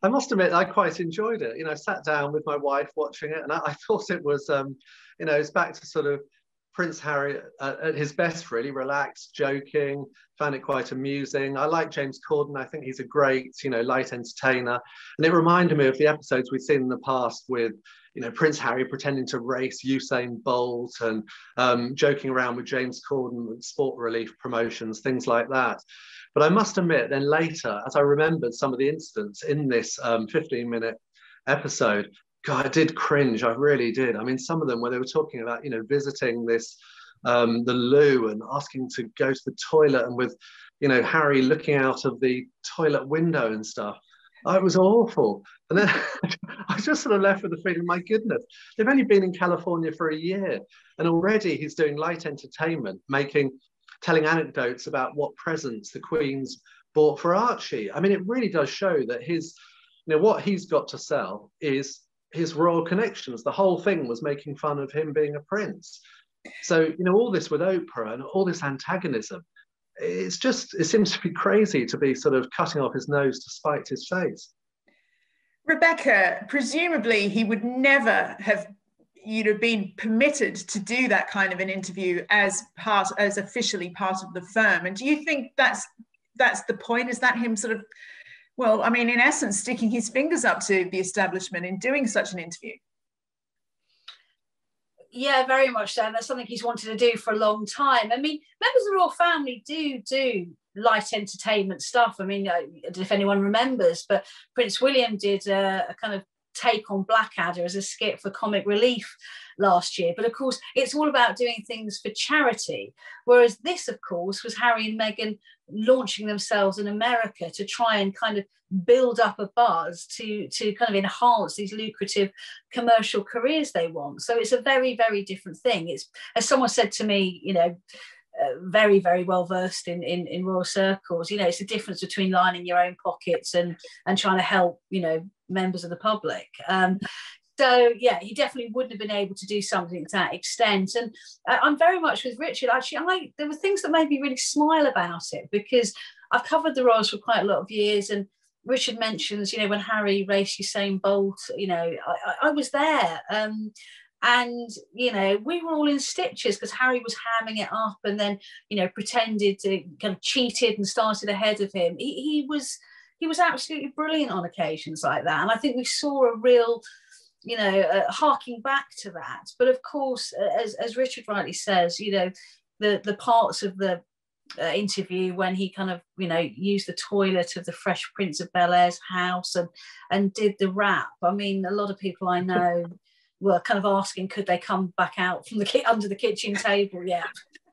I must admit, I quite enjoyed it. You know, I sat down with my wife watching it, and I thought it was, you know, it's back to sort of Prince Harry at his best, really relaxed, joking. Found it quite amusing. I like James Corden. I think he's a great, you know, light entertainer. And it reminded me of the episodes we've seen in the past with, you know, Prince Harry pretending to race Usain Bolt and joking around with James Corden with sport relief promotions, things like that. But I must admit, then later, as I remembered some of the incidents in this 15-minute episode, God, I did cringe. I really did. I mean, some of them where they were talking about, you know, visiting this, the loo and asking to go to the toilet, and with, you know, Harry looking out of the toilet window and stuff. Oh, it was awful. And then I was just sort of left with the feeling, my goodness, they've only been in California for a year, and already he's doing light entertainment, telling anecdotes about what presents the Queen's bought for Archie. I mean, it really does show that his, you know, what he's got to sell is his royal connections. The whole thing was making fun of him being a prince. So, you know, all this with Oprah and all this antagonism, it's just, it seems to be crazy to be sort of cutting off his nose to spite his face. Rebecca, presumably he would never have, you know, been permitted to do that kind of an interview as officially part of the firm. And do you think that's the point? Is that him sort of, well, I mean, in essence, sticking his fingers up to the establishment in doing such an interview? Yeah, very much so. And that's something he's wanted to do for a long time. I mean, members of the royal family do light entertainment stuff. I mean, if anyone remembers, but Prince William did a kind of take on Blackadder as a skit for comic relief last year. But of course, it's all about doing things for charity. Whereas this, of course, was Harry and Meghan launching themselves in America to try and kind of build up a buzz to kind of enhance these lucrative commercial careers they want. So it's a very, very different thing. It's, as someone said to me, you know, very, very well versed in royal circles, you know, it's the difference between lining your own pockets and trying to help, you know, members of the public. So yeah, he definitely wouldn't have been able to do something to that extent. And I'm very much with Richard. Actually, there were things that made me really smile about it, because I've covered the royals for quite a lot of years, and Richard mentions, you know, when Harry raced Usain Bolt, you know, I was there. And, you know, we were all in stitches because Harry was hamming it up and then, you know, pretended to kind of cheated and started ahead of him. He was absolutely brilliant on occasions like that. And I think we saw a real, you know, harking back to that. But of course, as Richard rightly says, you know, the parts of the interview when he kind of, you know, used the toilet of the Fresh Prince of Bel-Air's house and did the rap. I mean, a lot of people I know were kind of asking, could they come back out from under the kitchen table yet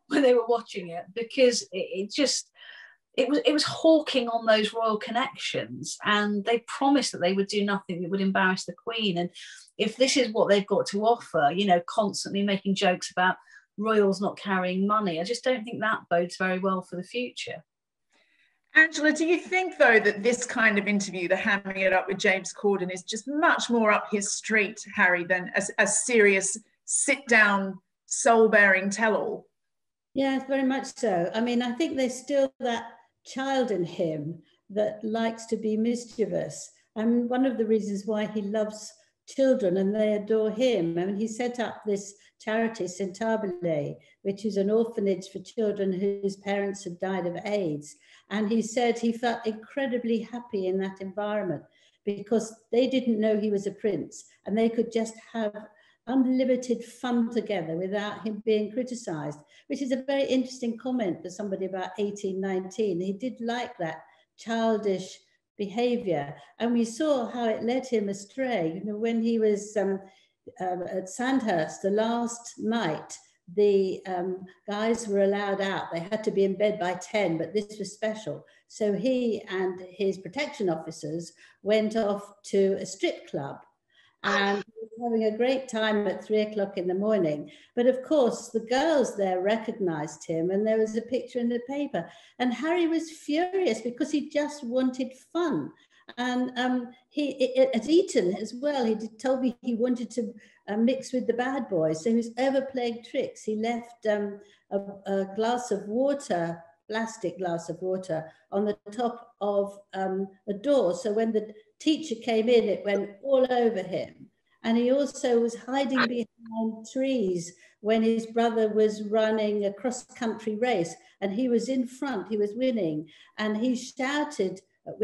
when they were watching it, because it was hawking on those royal connections, and they promised that they would do nothing that would embarrass the Queen. And if this is what they've got to offer, you know, constantly making jokes about royals not carrying money, I just don't think that bodes very well for the future. Angela, do you think, though, that this kind of interview, the hamming it up with James Corden, is just much more up his street, Harry, than a serious sit-down, soul-bearing tell-all? Yes, very much so. I mean, I think there's still that child in him that likes to be mischievous. And one of the reasons why he loves children and they adore him. I mean, he set up this charity, Centabile, which is an orphanage for children whose parents had died of AIDS. And he said he felt incredibly happy in that environment because they didn't know he was a prince and they could just have unlimited fun together without him being criticized, which is a very interesting comment for somebody about 18, 19. He did like that childish behavior. And we saw how it led him astray. You know, when he was at Sandhurst the last night, the guys were allowed out. They had to be in bed by 10, but this was special. So he and his protection officers went off to a strip club and he was having a great time at 3 o'clock in the morning. But of course, the girls there recognized him and there was a picture in the paper. And Harry was furious because he just wanted fun. And at Eton as well, he told me he wanted to mix with the bad boys. So he was ever playing tricks. He left a glass of water, plastic glass of water, on the top of a door. So when the teacher came in, it went all over him. And he also was hiding behind trees when his brother was running a cross-country race, and he was in front, he was winning, and he shouted at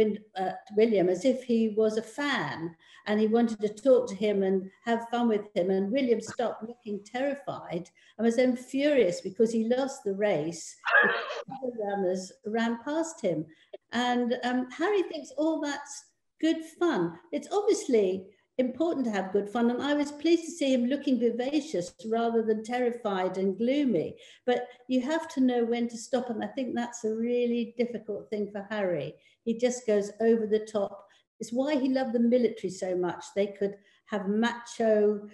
William as if he was a fan, and he wanted to talk to him and have fun with him. And William stopped looking terrified and was then furious because he lost the race. Other runners ran past him. And Harry thinks all that's good fun. It's obviously important to have good fun, and I was pleased to see him looking vivacious rather than terrified and gloomy. But you have to know when to stop, and I think that's a really difficult thing for Harry. He just goes over the top. It's why he loved the military so much. They could have macho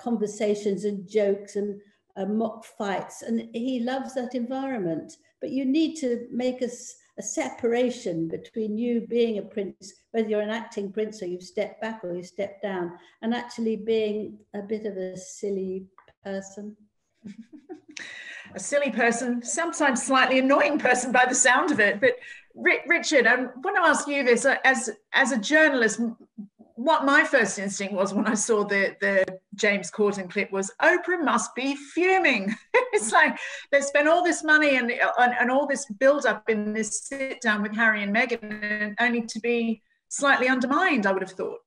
conversations and jokes and mock fights, and he loves that environment. But you need to make a separation between you being a prince, whether you're an acting prince or you've stepped back or you've stepped down, and actually being a bit of a silly person. A silly person, sometimes slightly annoying person by the sound of it. But Richard, I want to ask you this, as a journalist, what my first instinct was when I saw the James Corden clip was, Oprah must be fuming. It's like they spent all this money and all this build up in this sit down with Harry and Meghan, and only to be slightly undermined, I would have thought.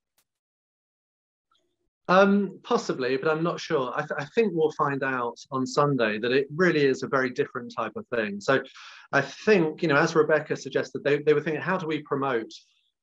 Possibly, but I'm not sure. I think we'll find out on Sunday that it really is a very different type of thing. So I think, you know, as Rebecca suggested, they were thinking, how do we promote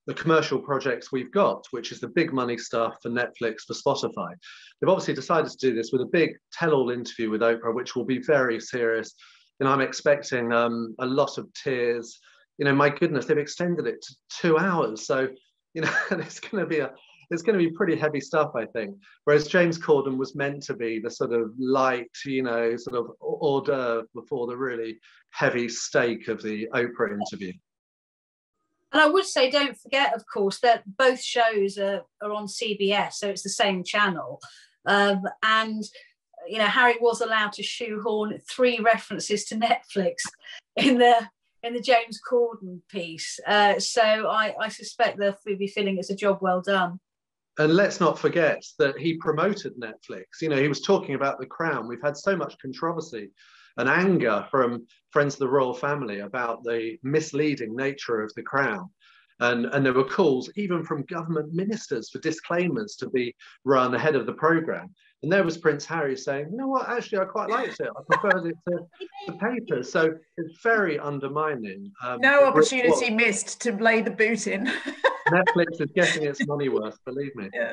the commercial projects we've got, which is the big money stuff for Netflix, for Spotify. They've obviously decided to do this with a big tell-all interview with Oprah, which will be very serious. You know, I'm expecting a lot of tears. You know, my goodness, they've extended it to 2 hours. So, you know, it's going to be pretty heavy stuff, I think. Whereas James Corden was meant to be the sort of light, you know, sort of hors d'oeuvre before the really heavy steak of the Oprah interview. And I would say, don't forget, of course, that both shows are on CBS, so it's the same channel. And, you know, Harry was allowed to shoehorn 3 references to Netflix in the James Corden piece. So I suspect they'll be feeling it's a job well done. And let's not forget that he promoted Netflix. You know, he was talking about The Crown. We've had so much controversy and anger from friends of the royal family about the misleading nature of The Crown. And there were calls even from government ministers for disclaimers to be run ahead of the programme. And there was Prince Harry saying, you know what, actually, I quite liked it. I preferred it to the papers. So it's very undermining. No opportunity missed to lay the boot in. Netflix is getting its money worth, believe me. Yeah.